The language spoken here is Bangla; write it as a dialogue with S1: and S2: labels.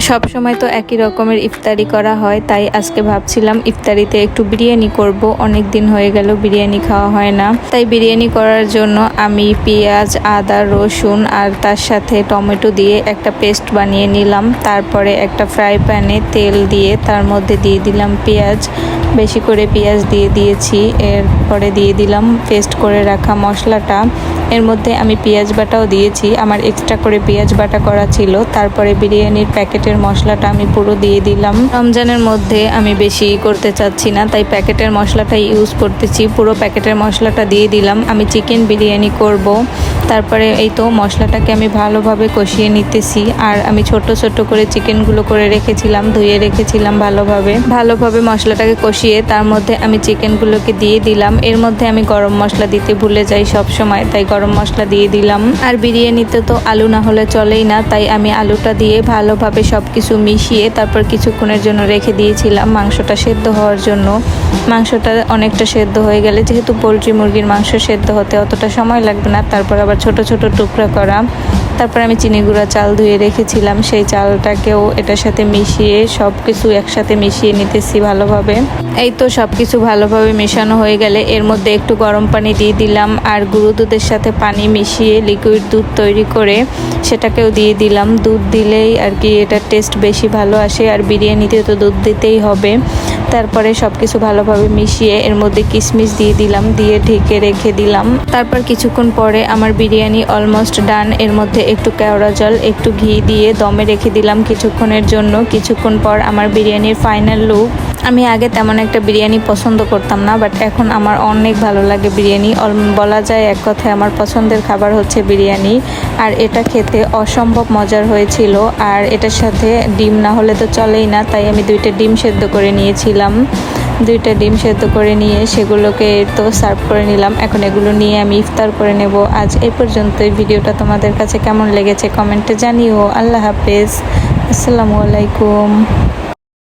S1: সব সময় তো একই রকমের ইফতারি করা হয়, তাই আজকে ভাবছিলাম ইফতারিতে একটু বিরিয়ানি করব। অনেক দিন হয়ে গেল বিরিয়ানি খাওয়া হয় না, তাই বিরিয়ানি করার জন্য আমি পেঁয়াজ, আদা, রসুন আর তার সাথে টমেটো দিয়ে একটা পেস্ট বানিয়ে নিলাম। তারপরে একটা ফ্রাই প্যানে তেল দিয়ে তার মধ্যে দিয়ে দিলাম পেঁয়াজ, বেশি করে পেঁয়াজ দিয়ে দিয়েছি। এরপরে দিয়ে দিলাম পেস্ট করে রাখা মশলাটা। এর মধ্যে আমি পেঁয়াজ বাটাও দিয়েছি, আমার এক্সট্রা করে পেঁয়াজ বাটা করা ছিল। তারপরে বিরিয়ানির প্যাকেটের মশলাটা আমি পুরো দিয়ে দিলাম। রমজানের মধ্যে আমি বেশি করতে চাচ্ছি না, তাই প্যাকেটের মশলাটাই ইউজ করতেছি। পুরো প্যাকেটের মশলাটা দিয়ে দিলাম। আমি চিকেন বিরিয়ানি করব। তারপরে এই তো মশলাটাকে আমি ভালোভাবে কষিয়ে নিতেছি। আর আমি ছোট ছোট করে চিকেনগুলো করে রেখেছিলাম, ধুয়ে রেখেছিলাম ভালোভাবে মশলাটাকে কষিয়ে তার মধ্যে আমি চিকেনগুলোকে দিয়ে দিলাম। এর মধ্যে আমি গরম মশলা দিতে ভুলে যাই সব সময়, তাই গরম মশলা দিয়ে দিলাম। আর বিরিয়ানিতে তো আলু না হলে চলেই না, তাই আমি আলুটা দিয়ে ভালোভাবে সব কিছু মিশিয়ে তারপর কিছুক্ষণের জন্য রেখে দিয়েছিলাম মাংসটা সেদ্ধ হওয়ার জন্য। মাংসটা অনেকটা সেদ্ধ হয়ে গেলে, যেহেতু পোলট্রি মুরগির মাংস সেদ্ধ হতে অতটা সময় লাগবে না, তারপর আবার ছোট ছোট টুকরা করা। তারপর আমি চিনি গুঁড়া চাল ধুয়ে রেখেছিলাম, সেই চালটাকেও এটার সাথে মিশিয়ে সব কিছু একসাথে মিশিয়ে নিতেছি ভালোভাবে। এই তো সব কিছু ভালোভাবে মেশানো হয়ে গেলে এর মধ্যে একটু গরম পানি দিয়ে দিলাম, আর গুঁড়ো দুধের সাথে পানি মিশিয়ে লিকুইড দুধ তৈরি করে সেটাকেও দিয়ে দিলাম। দুধ দিলেই আর কি এটার টেস্ট বেশি ভালো আসে, আর বিরিয়ানিতে তো দুধ দিতেই হবে। তারপরে সব কিছু ভালোভাবে মিশিয়ে এর মধ্যে কিশমিশ দিয়ে দিলাম, দিয়ে ঢেকে রেখে দিলাম। তারপর কিছুক্ষণ পরে আমার বিরিয়ানি অলমোস্ট ডান। এর মধ্যে একটু কেওড়া জল, একটু ঘি দিয়ে দমে রেখে দিলাম কিছুক্ষণের জন্য। কিছুক্ষণ পর আমার বিরিয়ানির ফাইনাল লুক। আমি আগে তেমন একটা বিরিয়ানি পছন্দ করতাম না, বাট এখন আমার অনেক ভালো লাগে বিরিয়ানি। বলা যায় এক কথায় আমার পছন্দের খাবার হচ্ছে বিরিয়ানি। আর এটা খেতে অসম্ভব মজার হয়েছিল। আর এটার সাথে ডিম না হলে তো চলেই না, তাই আমি 2টা ডিম সেদ্ধ করে নিয়েছিলাম। 2টা ডিম সেদ্ধ করে নিয়ে সেগুলোকে তো সার্ভ করে নিলাম। এখন এগুলো নিয়ে আমি ইফতার করে নেব। আজ এই পর্যন্তই। ভিডিওটা তোমাদের কাছে কেমন লেগেছে কমেন্টে জানিও। আল্লাহ হাফেজ, আসসালামু আলাইকুম।